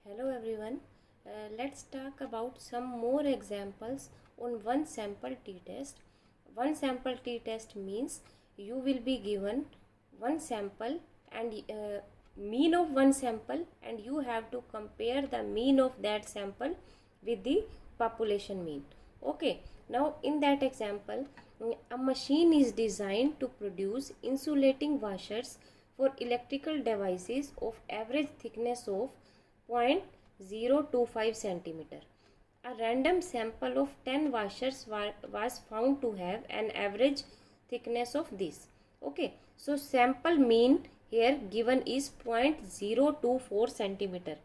Hello everyone. Let's talk about some more examples on one sample t-test. One sample t-test means you will be given one sample and mean of one sample, and you have to compare the mean of that sample with the population mean. Okay, now in that example, a machine is designed to produce insulating washers for electrical devices of average thickness of 0.025 centimeter. A random sample of 10 washers was found to have an average thickness of this. Okay, so sample mean here given is 0.024 centimeter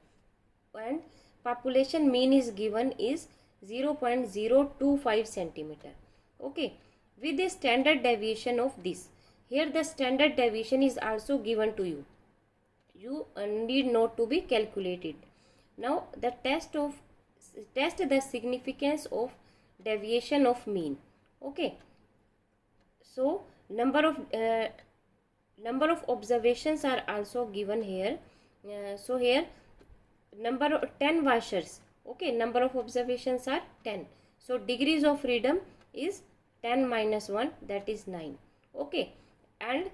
and population mean is given is 0.025 centimeter. Okay, with a standard deviation of this. Here the standard deviation is also given to you. You need not to be calculated. Now the test the significance of deviation of mean. Okay, so number of observations are also given here. So here number of 10 washers. Okay, number of observations are 10. So degrees of freedom is 10 minus 1, that is 9. Okay, and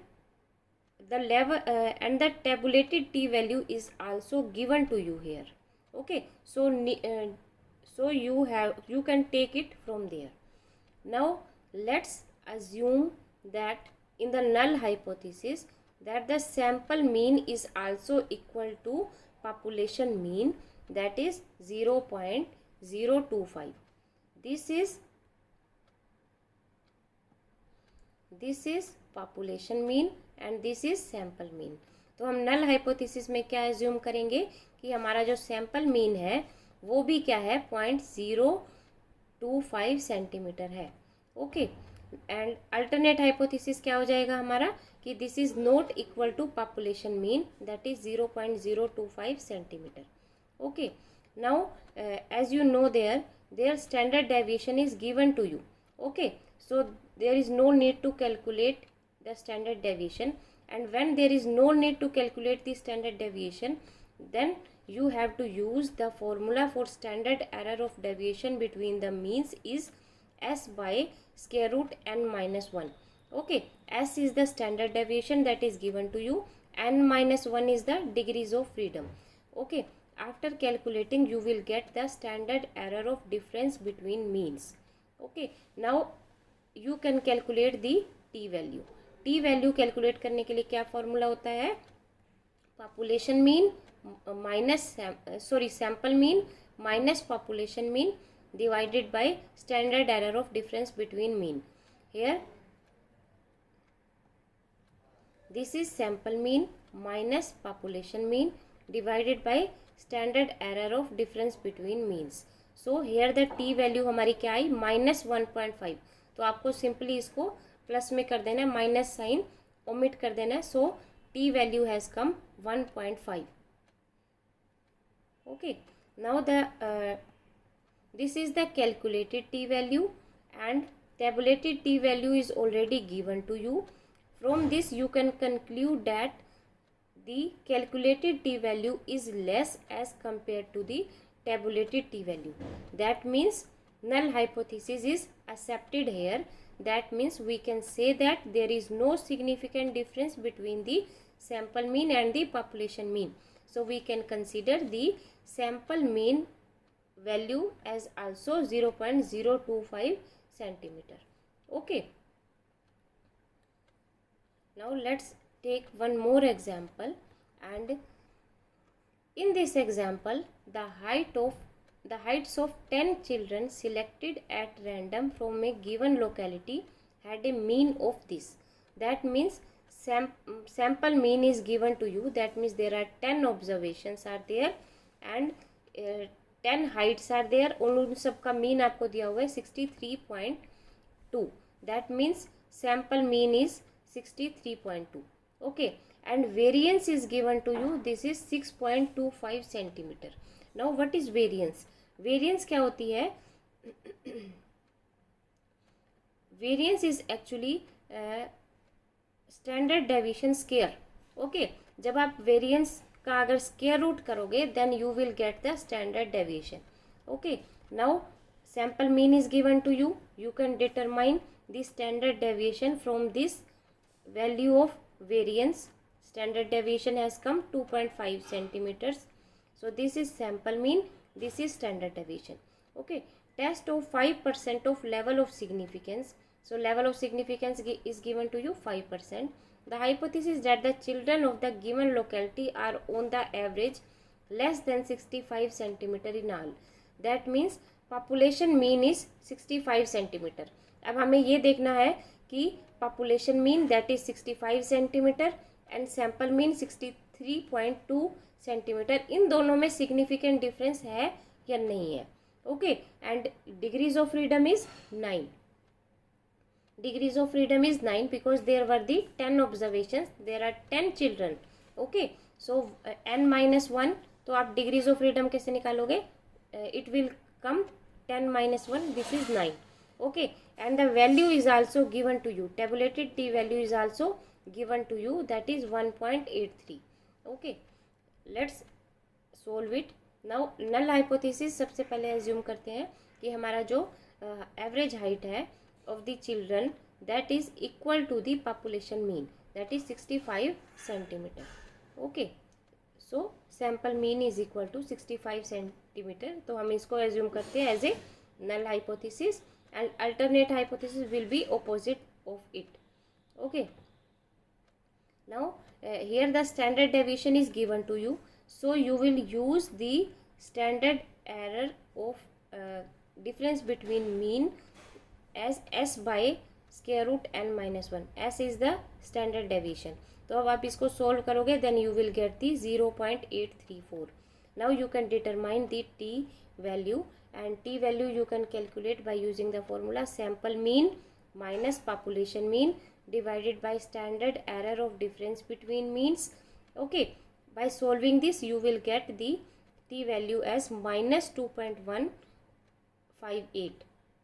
the level and the tabulated t value is also given to you here. Okay, so you can take it from there. Now let's assume that in the null hypothesis that the sample mean is also equal to population mean, that is 0.025. This is population mean and this is sample mean. तो हम null hypothesis में क्या assume करेंगे कि हमारा जो sample mean है वो भी क्या है 0.025 सेंटीमीटर है. ओके, एंड अल्टरनेट हाइपोथेसिस क्या हो जाएगा हमारा कि this is not equal to population mean, that is 0.025 centimeter. Okay, now as you know there standard deviation is given to you. Okay, so there is no need to calculate the standard deviation, and when there is no need to calculate the standard deviation, then you have to use the formula for standard error of deviation between the means is s by square root n minus 1. Okay, s is the standard deviation that is given to you, n minus 1 is the degrees of freedom. Okay, after calculating you will get the standard error of difference between means. Okay, now you can calculate the t value. T value calculate करने के लिए क्या formula होता है, population mean minus sample mean minus population mean divided by standard error of difference between mean. Here this is sample mean minus population mean divided by standard error of difference between means. So here the T value हमारी क्या आई -1.5. तो आपको simply इसको plus में कर देना है, minus sign omit कर देना है. So T value has come 1.5. Okay, now this is the calculated T value and tabulated t value is already given to you. From this you can conclude that the calculated t value is less as compared to the tabulated t value. That means null hypothesis is accepted here. That means we can say that there is no significant difference between the sample mean and the population mean. So we can consider the sample mean value as also 0.025 centimeter. Okay, now let's take one more example, and in this example the heights of 10 children selected at random from a given locality had a mean of this. That means sample mean is given to you. That means there are 10 observations are there and 10 heights are there. उन सब का mean आपको दिया हुआ है 63.2. That means sample mean is 63.2. Okay, and variance is given to you. This is 6.25 centimeter. Now what is variance? Variance क्या होती है, variance is actually standard deviation square. Okay, जब आप वेरियंस का अगर स्क्वायर रूट करोगे then you will get the standard deviation. Okay, now sample mean is given to you. You can determine the standard deviation from this value of variance. Standard deviation has come 2.5 centimeters. So this is sample mean, this is standard deviation. Okay, test of 5% of level of significance. So level of significance is given to you 5%. The hypothesis that the children of the given locality are on the average less than 65 centimeter in all. That means population mean is 65 centimetre. अब हमें ये देखना है कि population mean that is 65 centimetre and sample mean 63.2 centimetre. इन दोनों में significant difference है या नहीं है. Okay, and degrees of freedom is 9. Degrees of freedom is 9 because there were the 10 observations, there are 10 children. Okay, so n-1, तो आप degrees of freedom कैसे निकालोगे? It will come 10 minus 1, this is 9. Okay, and the value is also given to you. Tabulated t value is also given to you, that is 1.83. Okay, let's solve it. Now null hypothesis सबसे पहले assume करते हैं कि हमारा जो average height है of the children that is equal to the population mean, that is 65 centimeter. Okay, so sample mean is equal to 65 centimeter. तो हम इसको एज्यूम करते हैं as a null hypothesis and alternate hypothesis will be opposite of it. Okay, now here the standard deviation is given to you, so you will use the standard error of difference between mean as s by square root n-1. s is the standard deviation. तो अब आप इसको solve करोगे then you will get the 0.834. Now you can determine the T value and T value you can calculate by using the formula sample mean minus population mean divided by standard error of difference between means. Okay, by solving this you will get the T value as -2.158.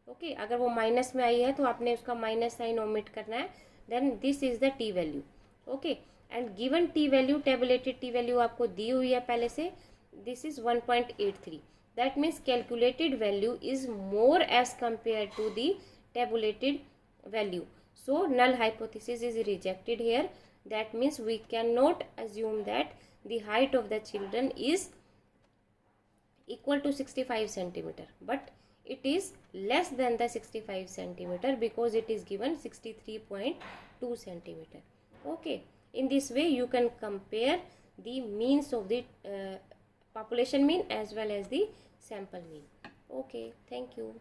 Okay, अगर वो minus में आई है तो आपने उसका minus sign omit करना है. Then this is the T value. Okay, and given T value, tabulated T value आपको दी हुई है पहले से, this is 1.83. That means calculated value is more as compare to the tabulated value. So null hypothesis is rejected here. That means we can not assume that the height of the children is equal to 65 centimeter, but it is less than the 65 centimeter because it is given 63.2 centimeter. Okay, in this way you can compare the means of the population mean as well as the sample mean. Okay, thank you.